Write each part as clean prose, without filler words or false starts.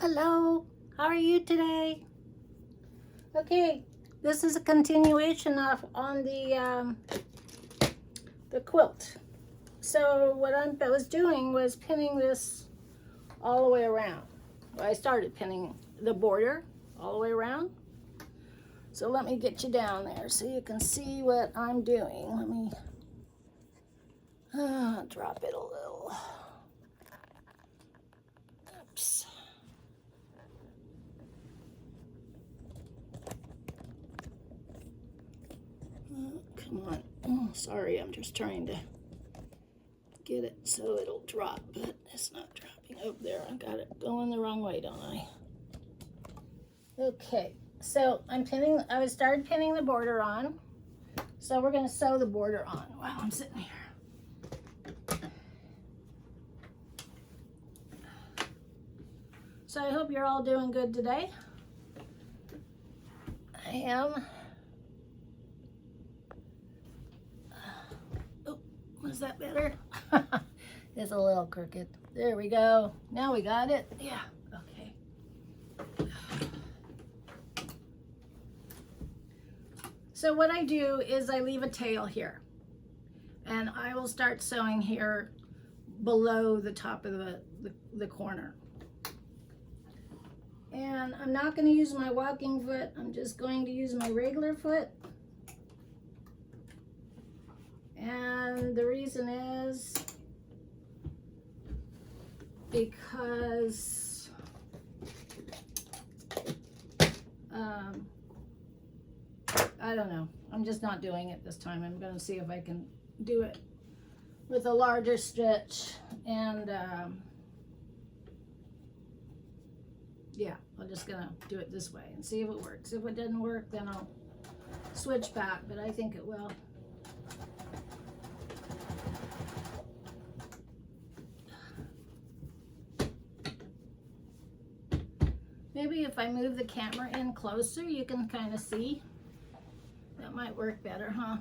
Hello, how are you today? Okay, this is a continuation of on the quilt. So what I was doing was pinning this all the way around. Well, I started pinning the border all the way around. So let me get you down there so you can see what I'm doing. Let me drop it a little. Oops. Come on. Oh, sorry, I'm just trying to get it so it'll drop, but it's not dropping. Oh, there, I got it going the wrong way, don't I? Okay, so I started pinning the border on. So we're gonna sew the border on while I'm sitting here. So I hope you're all doing good today. I am. Oh, was that better? It's a little crooked. There we go. Now we got it. Yeah, okay. So what I do is I leave a tail here. And I will start sewing here below the top of the corner. And I'm not going to use my walking foot. I'm just going to use my regular foot. And the reason is because I don't know. I'm just not doing it this time. I'm going to see if I can do it with a larger stitch. And yeah, I'm just going to do it this way and see if it works. If it doesn't work, then I'll switch back, but I think it will. Maybe if I move the camera in closer, you can kind of see. That might work better, huh?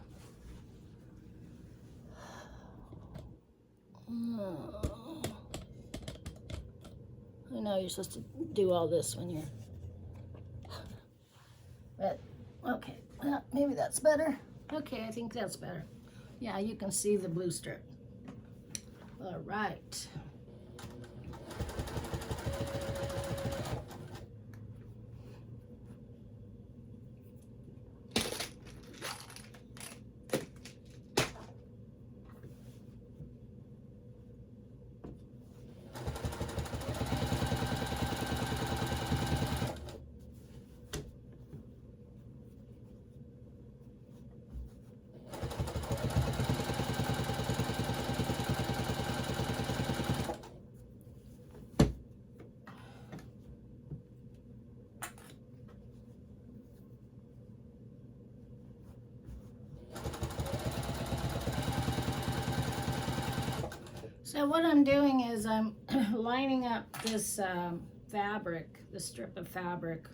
I know you're supposed to do all this when you're... But, okay, well, maybe that's better. Okay, I think that's better. Yeah, you can see the blue strip. All right. So what I'm doing is I'm lining up this fabric, the strip of fabric,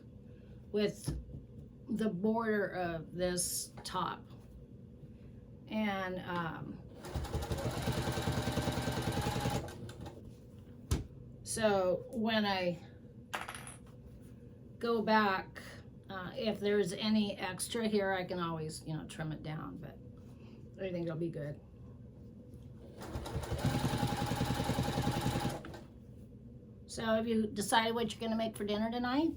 with the border of this top. And so when I go back, if there's any extra here, I can always, trim it down, but I think it'll be good. So have you decided what you're going to make for dinner tonight?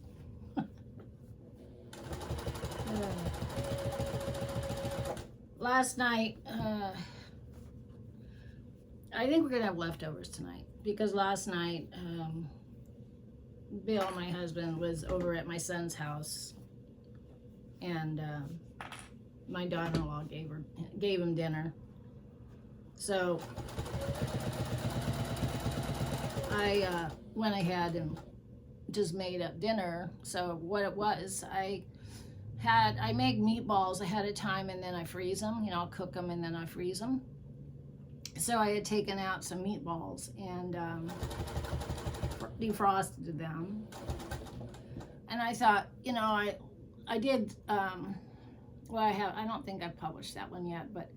Last night, I think we're going to have leftovers tonight because last night, Bill, my husband, was over at my son's house and my daughter-in-law gave him dinner. So I went ahead and just made up dinner. So what it was, I make meatballs ahead of time and then I freeze them. I'll cook them and then I freeze them. So I had taken out some meatballs and defrosted them. And I thought, I did, well, I don't think I've published that one yet, but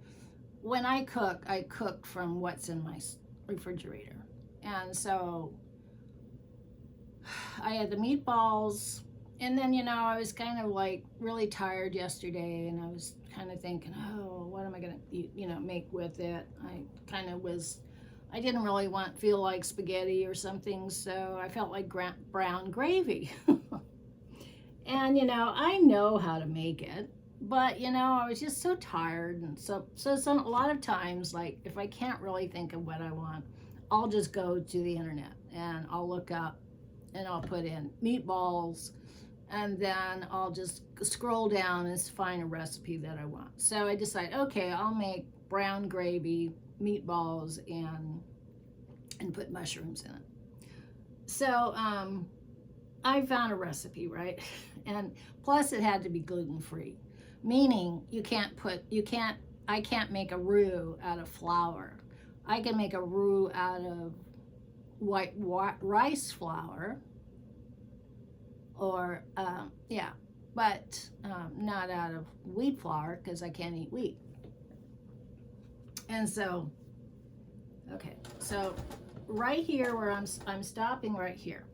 when I cook from what's in my refrigerator. And so I had the meatballs, and then, I was kind of like really tired yesterday, and I was kind of thinking, oh, what am I going to, make with it? I didn't really feel like spaghetti or something, so I felt like brown gravy. And, I know how to make it, but, I was just so tired. And so a lot of times, like, if I can't really think of what I want, I'll just go to the internet and I'll look up and I'll put in meatballs, and then I'll just scroll down and find a recipe that I want. So I decide, okay, I'll make brown gravy meatballs and put mushrooms in it. So I found a recipe, right? And plus it had to be gluten-free, meaning I can't make a roux out of flour. I can make a roux out of white rice flour, or but not out of wheat flour, because I can't eat wheat. And so, okay, so right here where I'm stopping right here,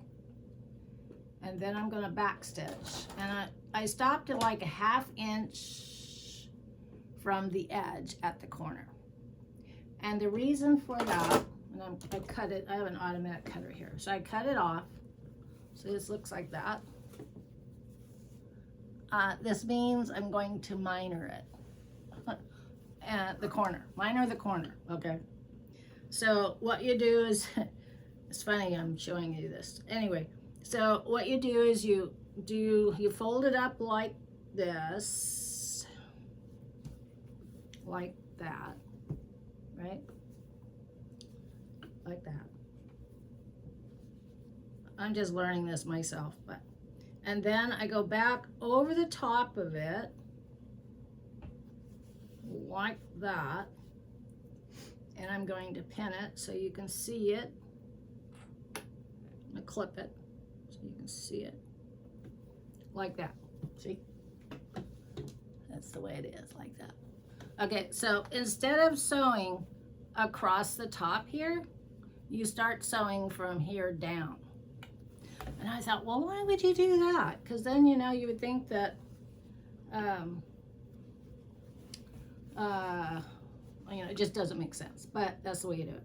and then I'm going to back stitch, and I stopped at like a 1/2 inch from the edge at the corner. And the reason for that, and I cut it, I have an automatic cutter here, so I cut it off. So this looks like that. This means I'm going to minor it at the corner, minor the corner, okay? So what you do is, it's funny I'm showing you this. Anyway, so what you do is you fold it up like this, like that, right? Like that. I'm just learning this myself, and then I go back over the top of it like that, and I'm going to pin it so you can see it. I'm gonna clip it so you can see it like that. See? That's the way it is, like that. Okay, so instead of sewing across the top here, you start sewing from here down. And I thought, well, why would you do that? Because then, you would think that, it just doesn't make sense. But that's the way you do it.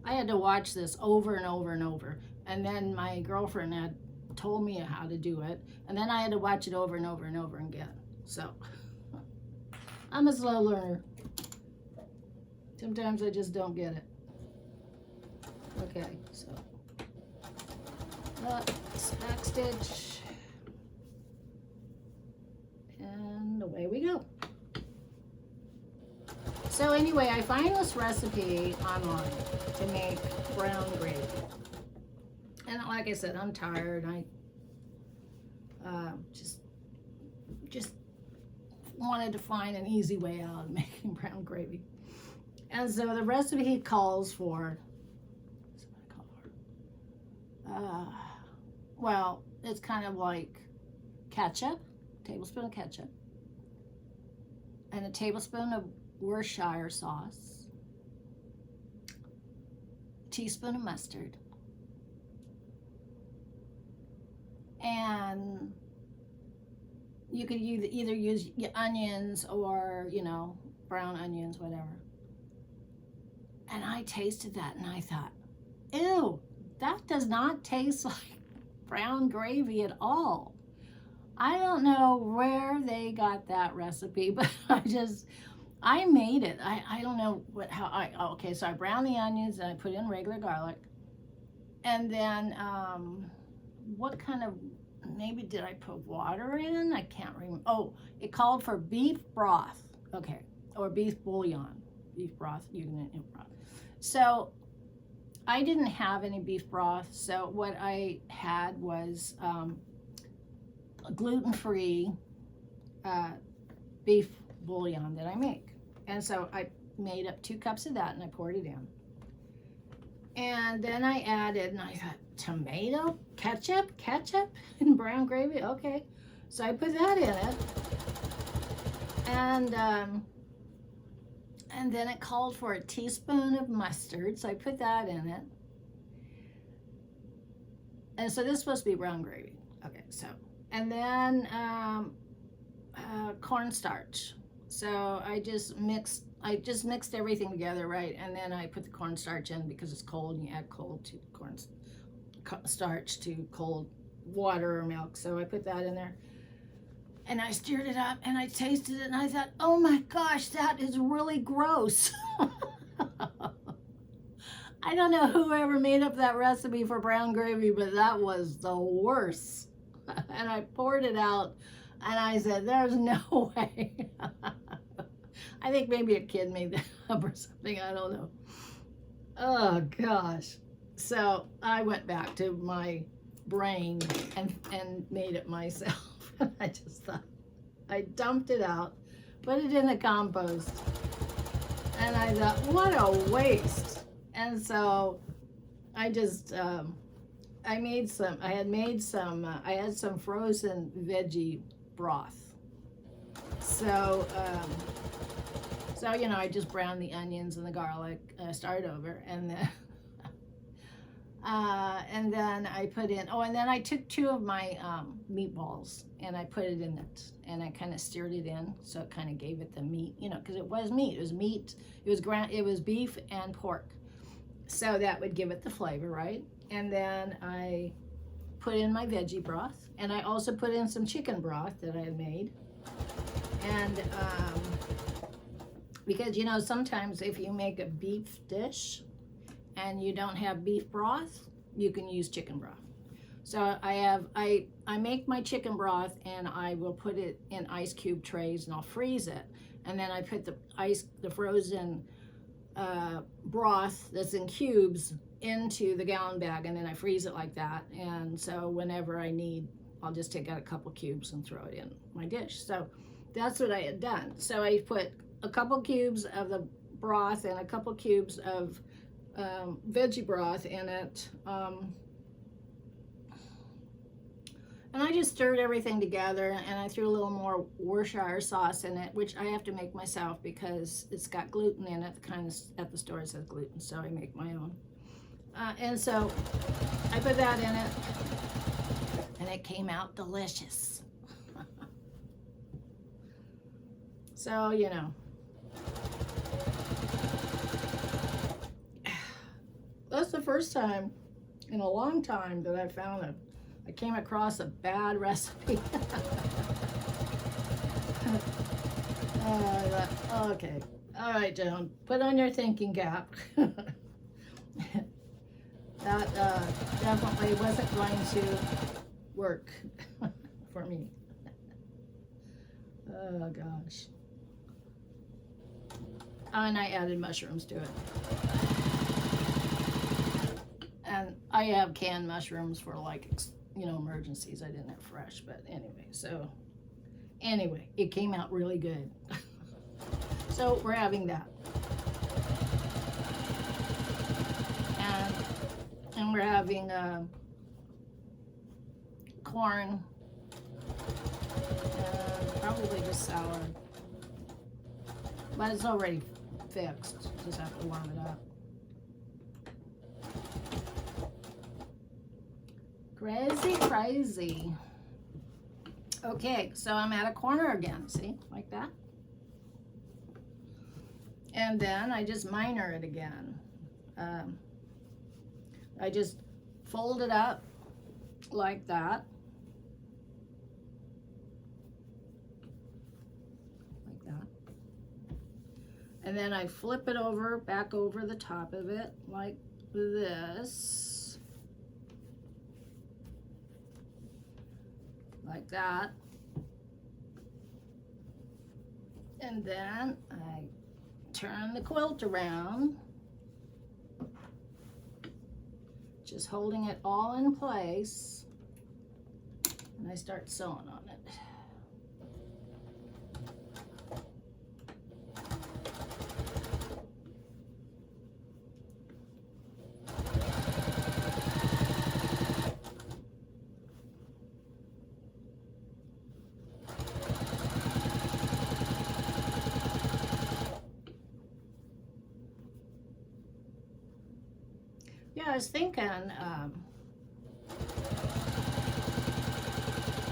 I had to watch this over and over and over. And then my girlfriend had told me how to do it. And then I had to watch it over and over and over again. So I'm a slow learner. Sometimes I just don't get it. Okay, so back stitch, and away we go. So anyway, I find this recipe online to make brown gravy, and like I said, I'm tired. I just wanted to find an easy way out of making brown gravy, and so the recipe calls for, well, it's kind of like ketchup, a tablespoon of ketchup, and a tablespoon of Worcestershire sauce, a teaspoon of mustard, and you could either use onions or, brown onions, whatever. And I tasted that and I thought, ew, that does not taste like brown gravy at all. I don't know where they got that recipe, but I made it. I don't know okay, so I browned the onions and I put in regular garlic. And then, maybe did I put water in? I can't remember. Oh, it called for beef broth. Okay, or beef bouillon. Beef broth, you can eat broth. So I didn't have any beef broth, so what I had was a gluten-free beef bouillon that I make. And so I made up 2 cups of that and I poured it in. And then I added, and I thought, tomato, ketchup and brown gravy, okay. So I put that in it. And then it called for a teaspoon of mustard, so I put that in it. And so this is supposed to be brown gravy. Okay, so, and then cornstarch. So I just mixed everything together, right? And then I put the cornstarch in because it's cold, and you add cold to starch to cold water or milk. So I put that in there. And I stirred it up and I tasted it and I thought, oh my gosh, that is really gross. I don't know whoever made up that recipe for brown gravy, but that was the worst. And I poured it out and I said, there's no way. I think maybe a kid made that up or something. I don't know. Oh gosh. So I went back to my brain and made it myself. I just thought, I dumped it out, put it in the compost, and I thought, what a waste. And so I just, I had some frozen veggie broth. So, I just browned the onions and the garlic, started over, and then I put in, and then I took 2 of my meatballs and I put it in it and I kind of stirred it in, so it kind of gave it the meat, because it was meat. It was beef and pork, so that would give it the flavor, right? And then I put in my veggie broth, and I also put in some chicken broth that I had made, and because sometimes if you make a beef dish and you don't have beef broth, you can use chicken broth. So I make my chicken broth and I will put it in ice cube trays and I'll freeze it. And then I put the frozen broth that's in cubes into the gallon bag, and then I freeze it like that. And so whenever I need, I'll just take out a couple cubes and throw it in my dish. So that's what I had done. So I put a couple cubes of the broth and a couple cubes of veggie broth in it, and I just stirred everything together, and I threw a little more Worcestershire sauce in it, which I have to make myself because it's got gluten in it. Kind of at the store it says gluten, so I make my own. And so I put that in it, and it came out delicious. So that's the first time in a long time that I came across a bad recipe. I thought, okay, all right, Joan, put on your thinking cap. That definitely wasn't going to work for me. Oh gosh. Oh, and I added mushrooms to it. And I have canned mushrooms for emergencies. I didn't have fresh, but anyway, it came out really good. So we're having that. And we're having corn, probably just salad. But it's already fixed, just have to warm it up. Crazy. Okay, so I'm at a corner again, see, like that. And then I just minor it again. I just fold it up like that. Like that. And then I flip it over, back over the top of it, like this. Like that. And then I turn the quilt around, just holding it all in place, and I start sewing on it. Yeah, I was thinking,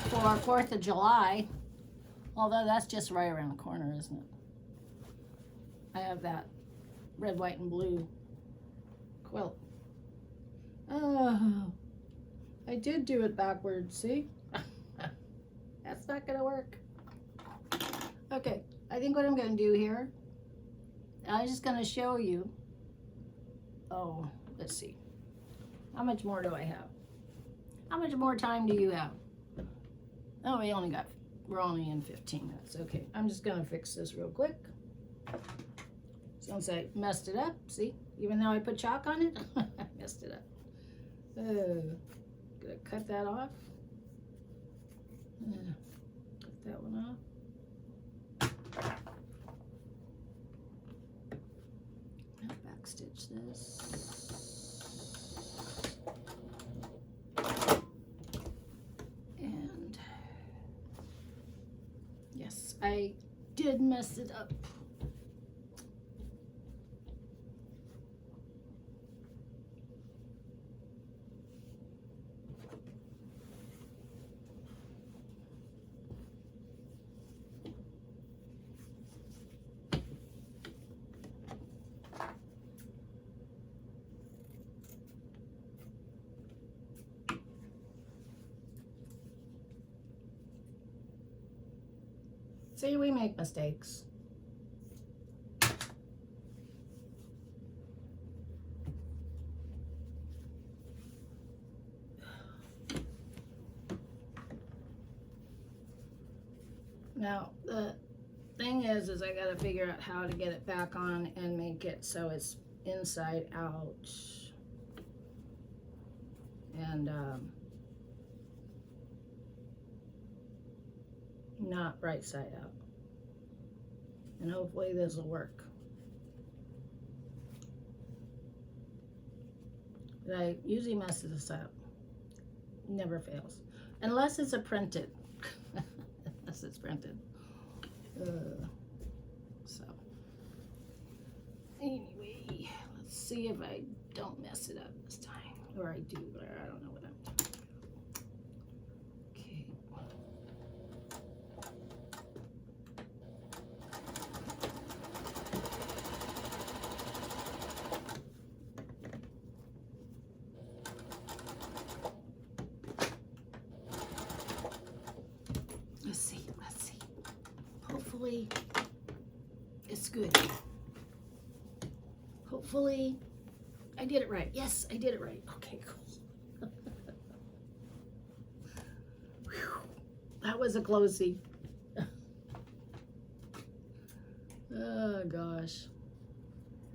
for 4th of July. Although that's just right around the corner, isn't it? I have that red, white, and blue quilt. Oh, I did do it backwards, see? That's not gonna work. Okay, I think what I'm gonna do here, I'm just gonna show you. Oh, let's see. How much more do I have? How much more time do you have? Oh, we're only in 15 minutes. Okay, I'm just gonna fix this real quick. Since I messed it up, see? Even though I put chalk on it, I messed it up. Gonna cut that off. Cut that one off. I'll backstitch this. And yes, I did mess it up. See, we make mistakes. Now, the thing is I gotta figure out how to get it back on and make it so it's inside out. And, not right side out. And hopefully this will work. But I usually mess this up. Never fails. Unless it's a printed. Unless it's printed. So. Anyway, let's see if I don't mess it up this time. Or I do, but I don't know what I'm doing. Okay. Let's see. Hopefully it's good. Hopefully I did it right. Yes, I did it right. Okay, cool. That was a closey. Oh gosh.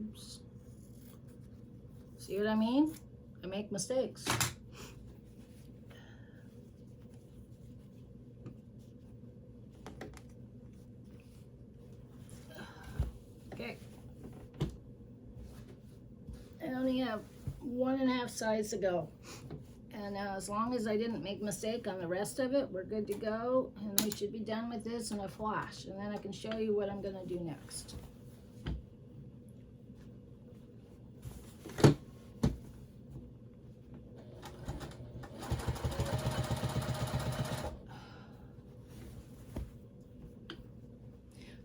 Oops. See what I mean? I make mistakes. Okay. I only have 1.5 sides to go. And now as long as I didn't make a mistake on the rest of it, we're good to go. And we should be done with this in a flash. And then I can show you what I'm gonna do next.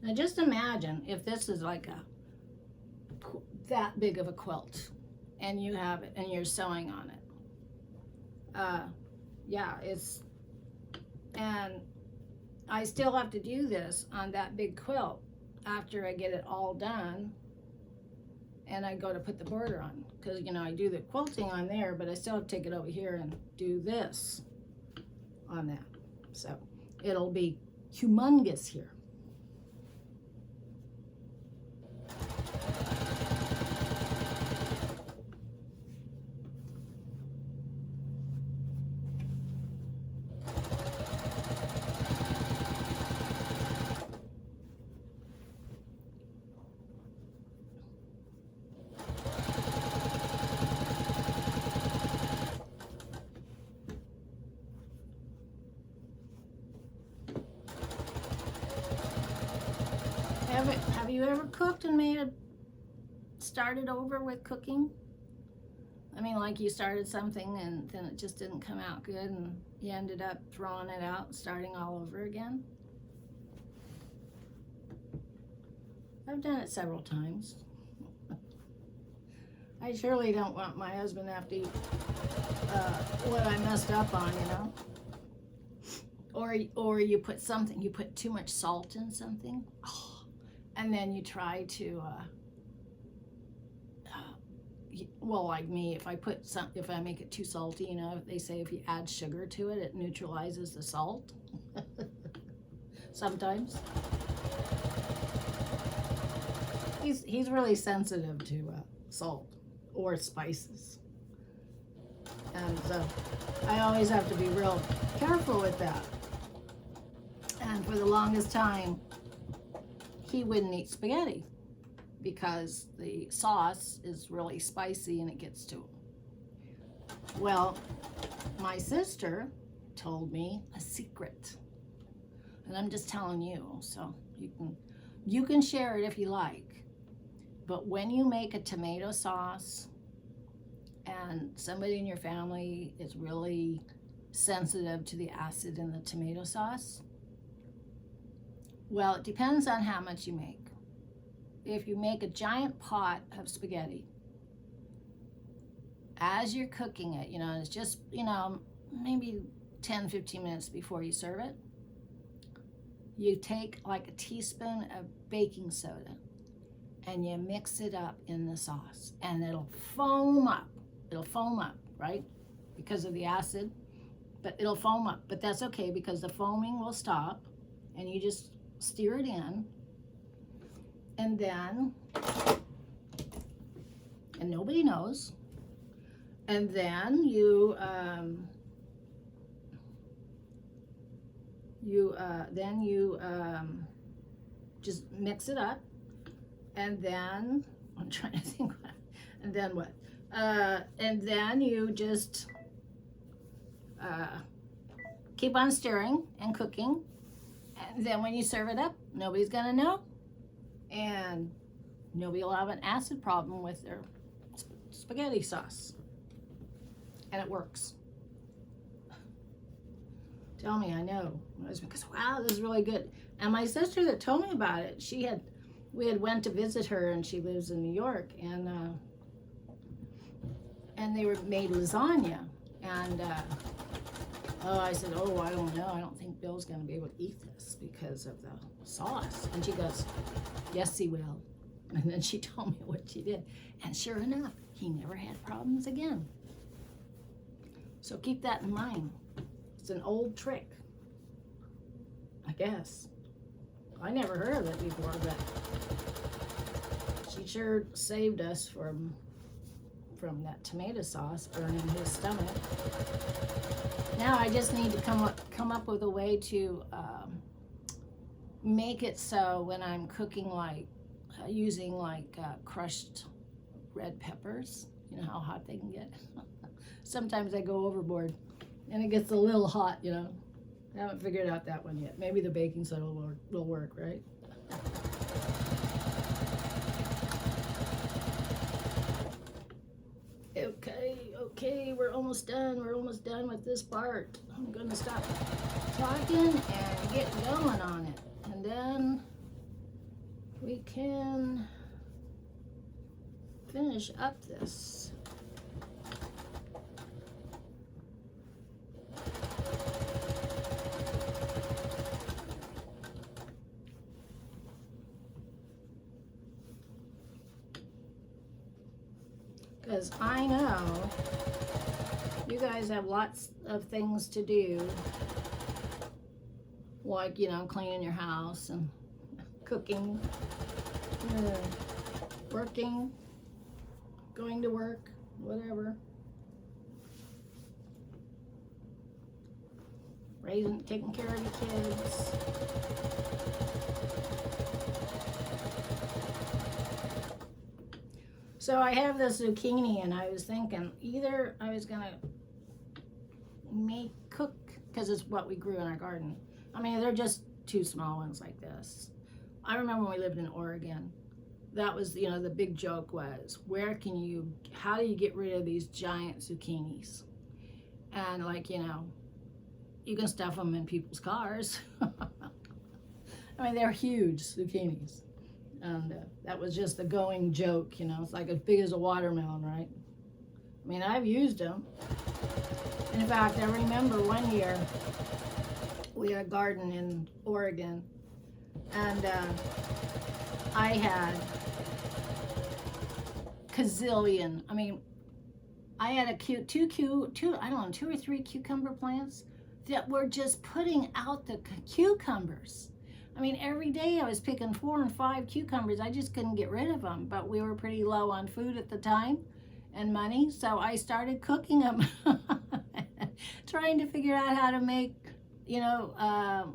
Now just imagine if this is like that big of a quilt and you have it and you're sewing on it. Yeah, and I still have to do this on that big quilt after I get it all done and I go to put the border on, because you know I do the quilting on there, but I still have to take it over here and do this on that. So it'll be humongous here. Have you ever cooked and started over with cooking? I mean, like you started something and then it just didn't come out good and you ended up throwing it out and starting all over again. I've done it several times. I surely don't want my husband to have to eat what I messed up on, you know? Or you put something, you put too much salt in something, and then you try to, well, like me, if I make it too salty, you know, they say if you add sugar to it, it neutralizes the salt. Sometimes. He's really sensitive to salt or spices. And so I always have to be real careful with that. And for the longest time, he wouldn't eat spaghetti because the sauce is really spicy and it gets to him. Well, my sister told me a secret. And I'm just telling you, so you can share it if you like. But when you make a tomato sauce and somebody in your family is really sensitive to the acid in the tomato sauce, well, it depends on how much you make. If you make a giant pot of spaghetti, as you're cooking it, you know, it's just, you know, maybe 10-15 minutes before you serve it, you take like a teaspoon of baking soda and you mix it up in the sauce and it'll foam up. It'll foam up, right? Because of the acid, but it'll foam up. But that's okay because the foaming will stop and you just stir it in. And then, and nobody knows. And then you just mix it up. And then, I'm trying to think, and then what? And then you just keep on stirring and cooking. And then when you serve it up, nobody's gonna know. And nobody will have an acid problem with their spaghetti sauce. And it works. Tell me, I know. My husband goes, wow, this is really good. And my sister that told me about it, we had went to visit her and she lives in New York, and they made lasagna. And I said, oh, I don't know. I don't think Bill's gonna be able to eat this because of the sauce. And she goes, yes, he will. And then she told me what she did. And sure enough, he never had problems again. So keep that in mind. It's an old trick, I guess. I never heard of it before, but she sure saved us from that tomato sauce burning his stomach. Now I just need to come up with a way to make it so when I'm cooking, like using like crushed red peppers, you know how hot they can get. Sometimes I go overboard and it gets a little hot, you know. I haven't figured out that one yet. Maybe the baking soda will work, right? Okay, we're almost done. We're almost done with this part. I'm gonna stop talking and get going on it. And then we can finish up this. Because I know you guys have lots of things to do, like, you know, cleaning your house and cooking, working, going to work, whatever. Taking care of your kids. So I have this zucchini, and I was thinking either I was gonna cook, because it's what we grew in our garden. I mean, they're just two small ones like this. I remember when we lived in Oregon, that was, you know, the big joke was, how do you get rid of these giant zucchinis? And like, you know, you can stuff them in people's cars. I mean, they're huge zucchinis. And that was just the going joke, you know, it's like as big as a watermelon, right? I mean, I've used them. In fact, I remember one year we had a garden in Oregon, and I had gazillion. I mean, I had two or three cucumber plants that were just putting out the cucumbers. I mean, every day I was picking 4 and 5 cucumbers. I just couldn't get rid of them, but we were pretty low on food at the time and money, so I started cooking them, trying to figure out how to make, you know,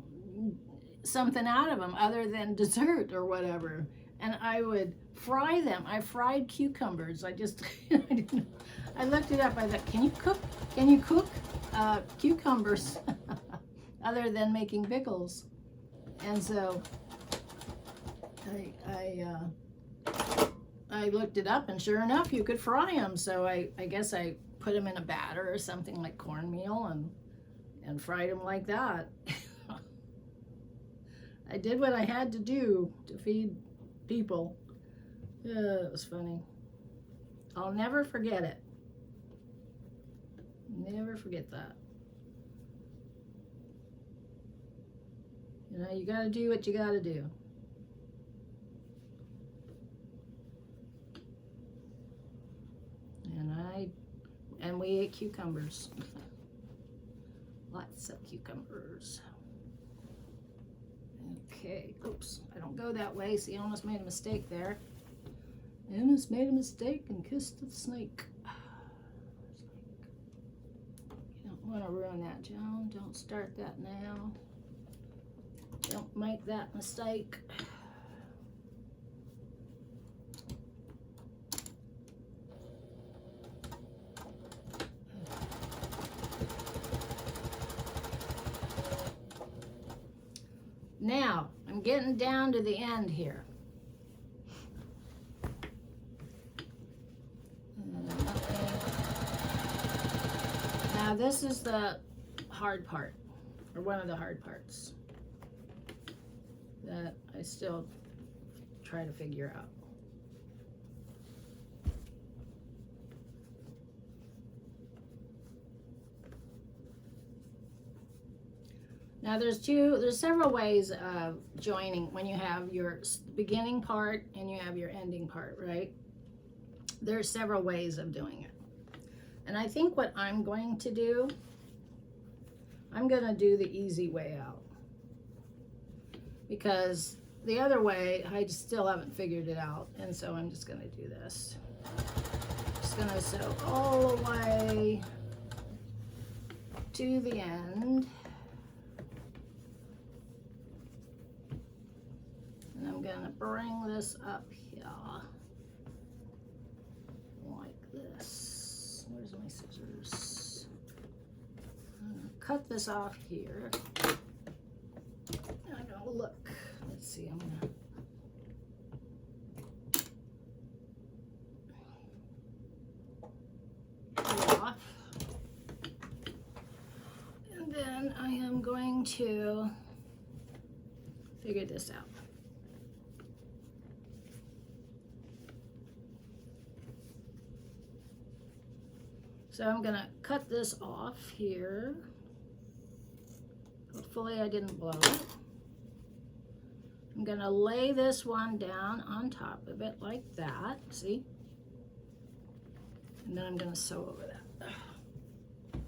something out of them other than dessert or whatever. And I would fry them. I fried cucumbers. I just, I looked it up. I thought, can you cook cucumbers other than making pickles? And so I looked it up, and sure enough, you could fry them. So I guess I put them in a batter or something like cornmeal and fried them like that. I did what I had to do to feed people. It was funny. I'll never forget it. Never forget that. You know, you gotta do what you gotta do. And we ate cucumbers. Lots of cucumbers. Okay, oops, I don't go that way. See, I almost made a mistake there. I almost made a mistake and kissed the snake. You don't want to ruin that, Joan. Don't start that now. Don't make that mistake. Now, I'm getting down to the end here. Now, this is the hard part, or one of the hard parts that I still try to figure out. Now there's several ways of joining when you have your beginning part and you have your ending part, right? There's several ways of doing it. And I think what I'm going to do, I'm going to do the easy way out. Because the other way, I still haven't figured it out. And so I'm just going to do this. Just going to sew all the way to the end. And I'm going to bring this up here like this. Where's my scissors? I'm going to cut this off here. I'm going to look. Let's see, I'm going to pull off. And then I am going to figure this out. So I'm gonna cut this off here. Hopefully I didn't blow it. I'm gonna lay this one down on top of it like that, see? And then I'm gonna sew over that.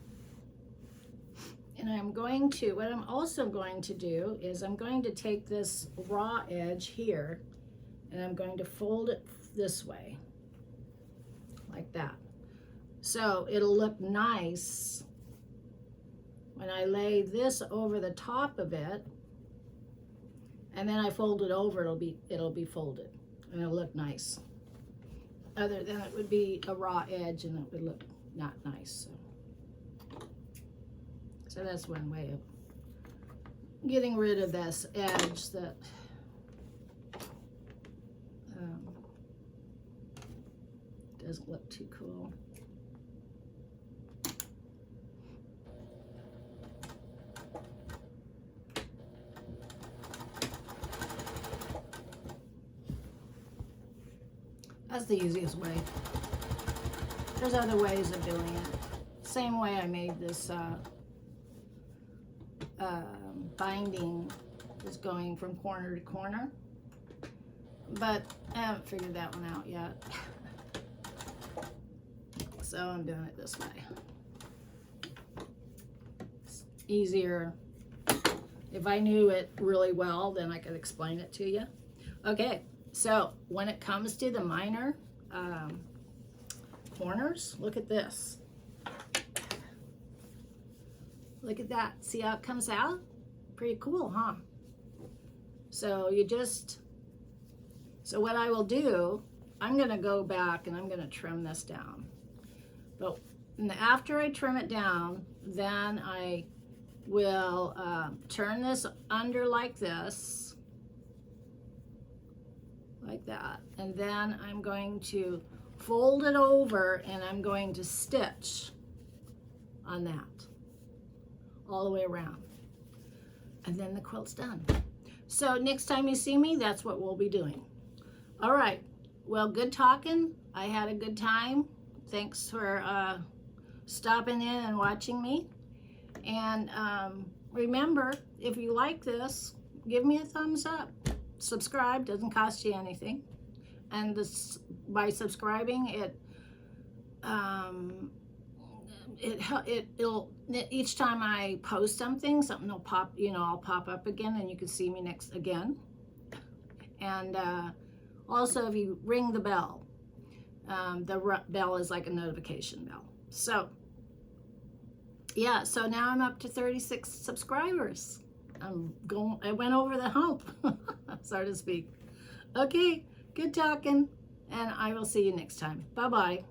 And I'm going to, what I'm also going to do is I'm going to take this raw edge here and I'm going to fold it this way, like that. So it'll look nice when I lay this over the top of it, and then I fold it over, it'll be folded and it'll look nice. Other than it would be a raw edge and it would look not nice. So that's one way of getting rid of this edge that doesn't look too cool. That's the easiest way. There's other ways of doing it. Same way I made this binding is going from corner to corner. But I haven't figured that one out yet. So I'm doing it this way. It's easier. If I knew it really well, then I could explain it to you. Okay, so when it comes to the minor corners, look at this. Look at that. See how it comes out? Pretty cool, huh? So you just, so what I will do, I'm going to go back and I'm going to trim this down. But after I trim it down, then I will turn this under like this, like that. And then I'm going to fold it over and I'm going to stitch on that all the way around. And then the quilt's done. So next time you see me, that's what we'll be doing. All right, well, good talking. I had a good time. Thanks for stopping in and watching me. And remember, if you like this, give me a thumbs up. Subscribe, doesn't cost you anything. And this, by subscribing, it'll each time I post something will pop, I'll pop up again and you can see me next again. And also if you ring the bell, the bell is like a notification bell. So yeah, so now I'm up to 36 subscribers. I went over the hump, so to speak. Okay, good talking, and I will see you next time. Bye-bye.